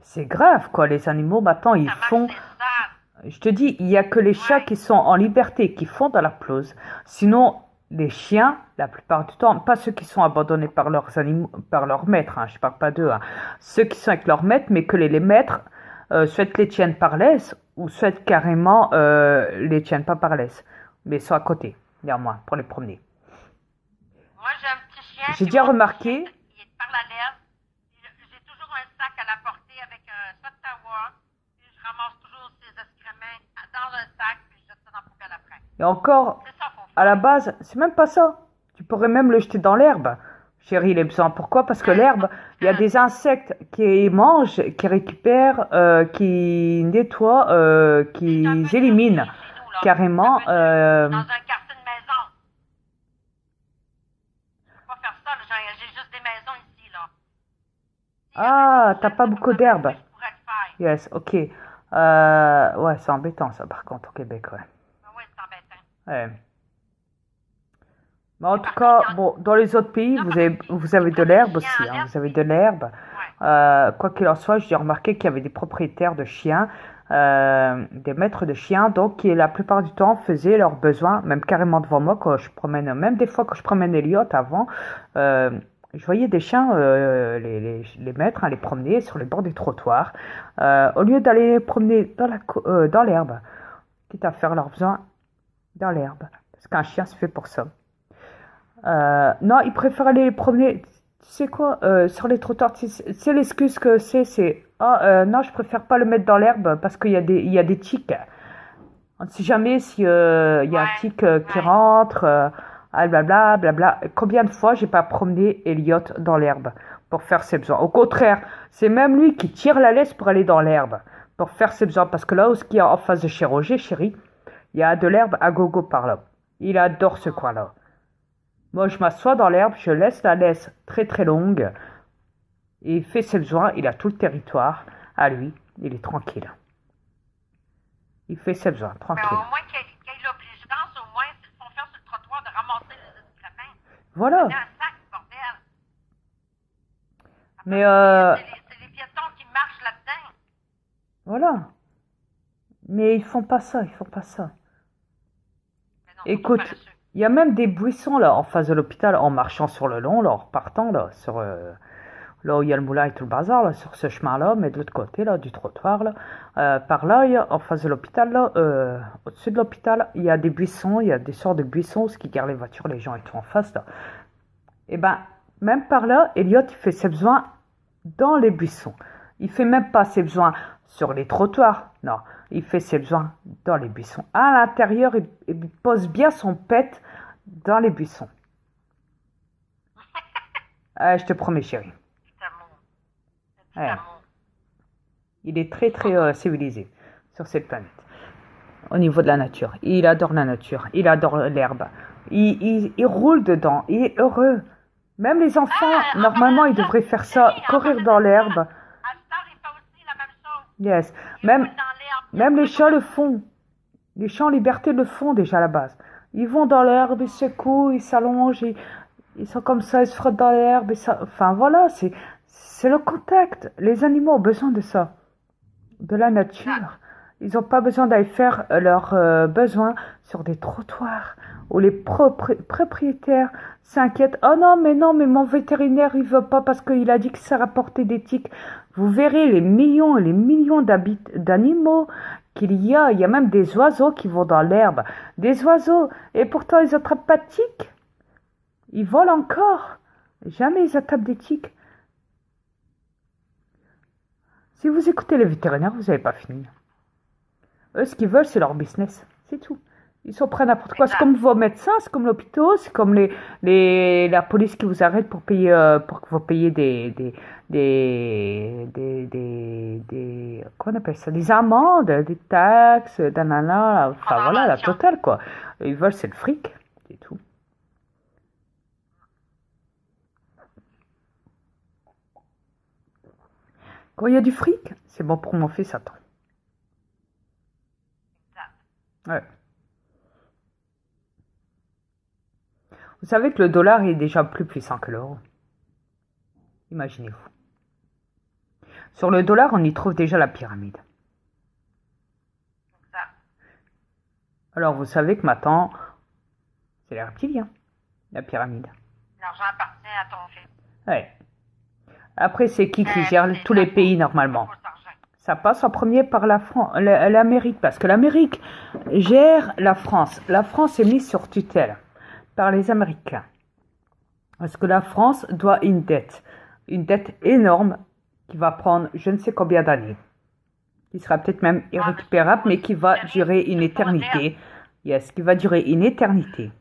c'est grave, quoi. Les animaux, maintenant, ils Comment que font. c'est sale. Je te dis, il y a que les chats Ouais. qui sont en liberté, qui font dans la pelouse. Sinon, les chiens, la plupart du temps, pas ceux qui sont abandonnés par leurs animaux, par leur maître, hein, je parle pas d'eux, hein. Ceux qui sont avec leur maître, mais que les maîtres, soit les tiennent par laisse, ou soit carrément les tiennent pas par laisse, mais sont à côté, néanmoins, pour les promener. Moi, j'ai un petit chien, J'ai puis déjà mon petit chien, remarqué, il est par la laine. J'ai toujours un sac à la portée avec un Ottawa. Puis je ramasse toujours ses excréments dans un sac, puis je jette ça dans la poubelle après. et encore, C'est ça qu'il faut à la faire. base, c'est même pas ça. Tu pourrais même le jeter dans l'herbe. Chérie, il est besoin. Pourquoi? Parce que l'herbe, il y a des insectes qui mangent, qui récupèrent, qui nettoient, C'est un qui peu ça éliminent aussi chez nous, là. Ça carrément. peut être dans un quartier de maison. Je peux pas faire ça, là. J'ai juste des maisons ici, là. S'il y avait des Ah, t'as chiens, pas ça beaucoup comme ça, d'herbe. oui, je pourrais le faire. Yes, ok. Ouais, c'est embêtant ça, par contre, au Québec, ouais. Mais oui, c'est embêtant. Ouais. Mais en Mais tout par contre, cas, bon, dans les autres pays, là, comme tu dis, vous ils avez de prennent les l'herbe chiens aussi, en hein. laisse, Vous avez puis... de l'herbe. Ouais. Quoi qu'il en soit, j'ai remarqué qu'il y avait des propriétaires de chiens, des maîtres de chiens, donc qui la plupart du temps faisaient leurs besoins, même carrément devant moi quand je promène, même des fois quand je promène Elliot avant, euh, je voyais des chiens, les maîtres, hein, les promener sur les bords des trottoirs, au lieu d'aller les promener dans l'herbe, quitte à faire leurs besoins dans l'herbe, parce qu'un chien se fait pour ça. Non, ils préfèrent aller les promener. Tu sais quoi, sur les trottoirs, c'est l'excuse que c'est ah non, je préfère pas le mettre dans l'herbe parce il y a des tiques. On ne sait jamais si il y a un Ouais. tic qui Ouais. rentre, ah, blabla, blabla. Combien de fois j'ai pas promené Elliot dans l'herbe pour faire ses besoins. Au contraire, c'est même lui qui tire la laisse pour aller dans l'herbe pour faire ses besoins parce que là où ce qu'il y a en face de chez Roger, chérie, il y a de l'herbe à gogo par là. Il adore ce coin-là. Moi, je m'assois dans l'herbe, je laisse la laisse très très longue. Et il fait ses besoins, il a tout le territoire à lui, il est tranquille. Il fait ses besoins, Ben, tranquille. au moins qu'il y ait l'obligeance, au moins, s'ils font faire sur le trottoir, de ramasser les excréments. Prenez Voilà. un sac, bordel. Après, Mais c'est les piétons qui marchent là-dedans. voilà. Mais ils font pas ça, ils font pas ça. Mais non, ils sont trop Écoute, paresseux. il y a même des buissons là en face de l'hôpital en marchant sur le long, là, en repartant là, sur là où il y a le moulin et tout le bazar, là, sur ce chemin-là, mais de l'autre côté là, du trottoir là, par là, en face de l'hôpital là, au-dessus de l'hôpital, il y a des buissons, il y a des sortes de buissons, ce qui gardent les voitures, les gens et tout en face là. Et ben, même par là, Elliot il fait ses besoins dans les buissons. Il fait même pas ses besoins sur les trottoirs. Non, il fait ses besoins dans les buissons. À l'intérieur, il pose bien son pet dans les buissons. Je te promets, chérie. Petit amour. Petit Ouais, amour. il est très très civilisé sur cette planète. Au niveau de la nature. Il adore la nature. Il adore l'herbe. Il roule dedans. Il est heureux. Même les enfants, Ah, en normalement, parlant ils de ça, devraient faire ça, chérie, en courir parlant dans de ça, l'herbe. Astor, il fait aussi la même chose. Yes. Il roule Même, dans l'herbe. Il même les roule chats comme le un font. Les chats en liberté le font déjà à la base. Ils vont dans l'herbe, ils secouent, ils s'allongent, ils sont comme ça, ils se frottent dans l'herbe. Enfin voilà, c'est le contact. Les animaux ont besoin de ça, de la exact. nature. Ils n'ont pas besoin d'aller faire leurs besoins sur des trottoirs où les propriétaires s'inquiètent. Oh non, mais mon vétérinaire, il veut pas parce qu'il a dit que ça rapportait des tiques. Vous verrez les millions et les millions d'animaux qu'il y a. Il y a même des oiseaux qui vont dans l'herbe. Des oiseaux. Et pourtant, ils attrapent pas de tiques. Ils volent encore. Jamais ils attrapent des tiques. Si vous écoutez les vétérinaires, vous n'avez pas fini. Eux, ce qu'ils veulent, c'est leur business. C'est tout. Ils sont prêts à n'importe quoi. C'est Exact. comme vos médecins, c'est comme l'hôpital, c'est comme la police qui vous arrête pour payer, pour que vous payiez quoi on appelle ça, des amendes, des taxes, nanana, enfin voilà, la Contravention. totale, quoi. Ils veulent, c'est le fric. C'est tout. Quand il y a du fric, c'est bon pour mon fils, attends. Exact. Ouais. Vous savez que le dollar est déjà plus puissant que l'euro. Imaginez-vous. Sur le dollar, on y trouve déjà la pyramide. Exact. Alors, vous savez que maintenant, c'est les reptiliens, la pyramide. L'argent appartient à ton fils. Ouais. Après, c'est qui gère tous les pays normalement? Ça passe en premier par l'Amérique, parce que l'Amérique gère la France. La France est mise sur tutelle par les Américains. Parce que la France doit une dette énorme qui va prendre je ne sais combien d'années, qui sera peut-être même irrécupérable, mais qui va durer une éternité. Yes, qui va durer une éternité.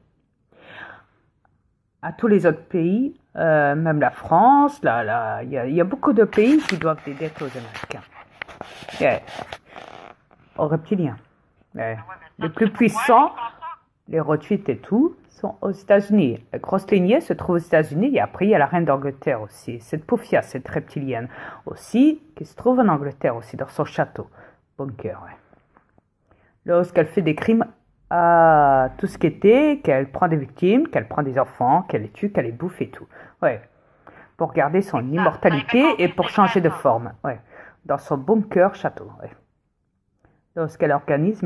À tous les autres pays, même la France, il y a beaucoup de pays qui doivent des dettes aux Américains. Yeah. Aux reptiliens. Yeah. Les plus puissants, les Rothschild et tout, sont aux États-Unis. La grosse lignée se trouve aux États-Unis et après il y a la reine d'Angleterre aussi. Cette Pofia, cette reptilienne aussi, qui se trouve en Angleterre aussi, dans son château. Bunker, ouais. Lorsqu'elle fait des crimes à tout ce qui était, qu'elle prend des victimes, qu'elle prend des enfants, qu'elle les tue, qu'elle les bouffe et tout. Ouais. Pour garder son immortalité et pour changer de forme. Ouais. Dans son bunker château. Ouais. Lorsqu'elle organise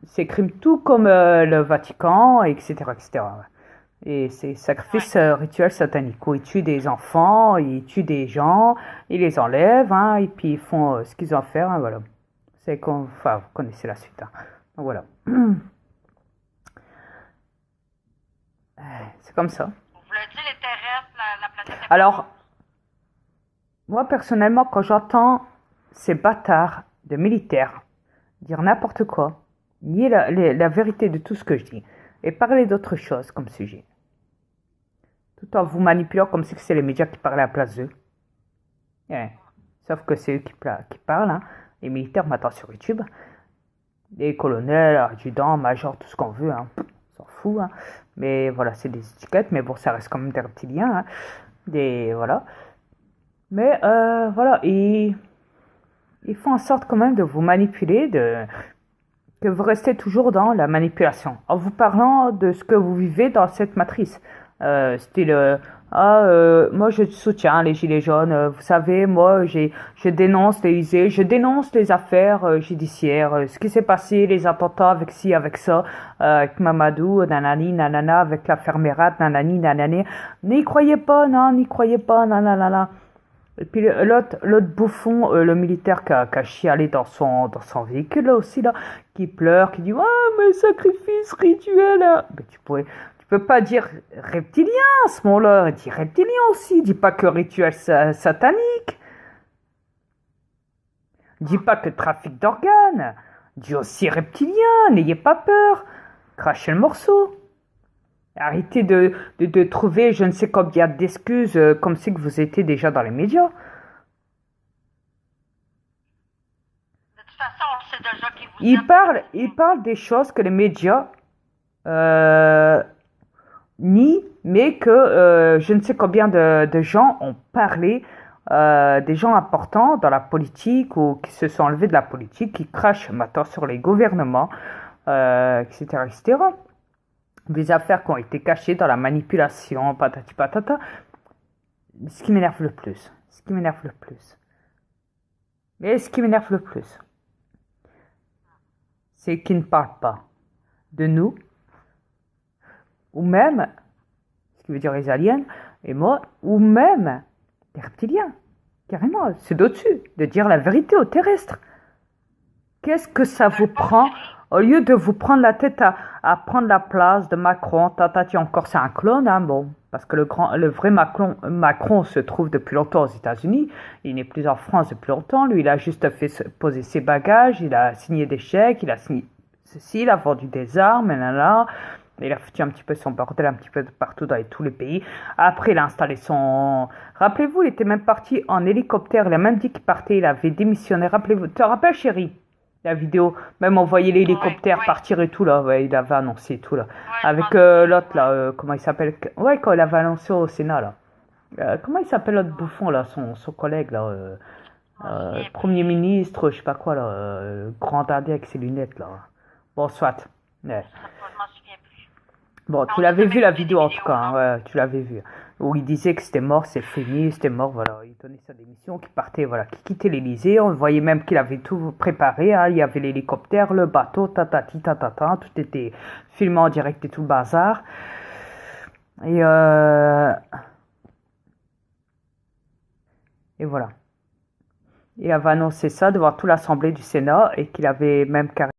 ses crimes tout comme le Vatican, etc. etc. Ouais. Et ses sacrifices rituels sataniques où ils tuent des enfants, ils tuent des gens, ils les enlèvent, hein, et puis ils font ce qu'ils ont à faire. Hein, voilà. Enfin, vous connaissez la suite. Hein. Donc voilà. C'est comme ça. Vous voulez dire les terrestres, la planète? Alors, moi personnellement, quand j'entends ces bâtards de militaires dire n'importe quoi, nier la vérité de tout ce que je dis, et parler d'autre chose comme sujet, tout en vous manipulant comme si c'est les médias qui parlaient à la place d'eux. Yeah. Sauf que c'est eux qui parlent, hein. Les militaires m'attendent sur YouTube. Les colonels, adjudants, majors, tout ce qu'on veut, hein. On s'en fout, hein. Mais voilà, c'est des étiquettes, mais bon, ça reste quand même des reptiliens, hein. Voilà. Mais voilà, ils font en sorte quand même de vous manipuler, que vous restez toujours dans la manipulation, en vous parlant de ce que vous vivez dans cette matrice. Style, moi je soutiens les gilets jaunes, vous savez, moi je dénonce l'Élysée, je dénonce les affaires judiciaires, ce qui s'est passé, les attentats avec ci, avec ça, avec Mamadou, nanani, nanana, avec l'affaire Merat, nanani, nanani. N'y croyez pas, non, n'y croyez pas, nanana. Et puis l'autre bouffon, le militaire qui a chialé dans son véhicule là aussi, là, qui pleure, qui dit « Ah, mais sacrifice rituel hein. !» Mais tu peux pas dire reptilien à ce moment-là, dis reptilien aussi, dis pas que rituel satanique. Dis pas que trafic d'organes, dis aussi reptilien, n'ayez pas peur, crachez le morceau. Arrêtez de trouver je ne sais combien d'excuses comme si que vous étiez déjà dans les médias. De toute façon, on sait déjà qui vous Il parle des choses que les médias nient, mais que je ne sais combien de gens ont parlé, des gens importants dans la politique ou qui se sont enlevés de la politique, qui crachent maintenant sur les gouvernements, etc., etc., des affaires qui ont été cachées dans la manipulation, patati patata. Ce qui m'énerve le plus, c'est qu'ils ne parlent pas de nous, ou même, ce qui veut dire les aliens, et moi, ou même des reptiliens, carrément, c'est d'au-dessus, de dire la vérité aux terrestres. Qu'est-ce que ça vous prend? Au lieu de vous prendre la tête à prendre la place de Macron, tatati, encore c'est un clone, hein, bon, parce que le vrai Macron se trouve depuis longtemps aux États-Unis, il n'est plus en France depuis longtemps, lui il a juste fait poser ses bagages, il a signé des chèques, il a signé ceci, il a vendu des armes, là, il a foutu un petit peu son bordel un petit peu partout dans tous les pays. Après, il a installé son... Rappelez-vous, il était même parti en hélicoptère, il a même dit qu'il partait, il avait démissionné, rappelez-vous, tu te rappelles chérie? La vidéo, même on voyait l'hélicoptère partir et tout là, ouais, il avait annoncé et tout là. Avec l'autre là, comment il s'appelle? Ouais, quand il avait annoncé au Sénat là. Comment il s'appelle l'autre bouffon là, son collègue là, Premier ministre, je sais pas quoi là, grand dadais avec ses lunettes là. Bon, soit. Ouais. Je m'en souviens plus. Bon, Ah, tu on a l'avais même vu la fait des vidéo en tout vidéos, cas, non? hein, ouais, tu l'avais vu. Où il disait que c'était mort, c'est fini, c'était mort, voilà. Il donnait sa démission, qu'il partait, voilà, qu'il quittait l'Élysée. On voyait même qu'il avait tout préparé, hein. Il y avait l'hélicoptère, le bateau, tatati, tatata, tout était filmé en direct et tout le bazar. Et, euh, et voilà. Il avait annoncé ça devant toute l'Assemblée du Sénat et qu'il avait même carrément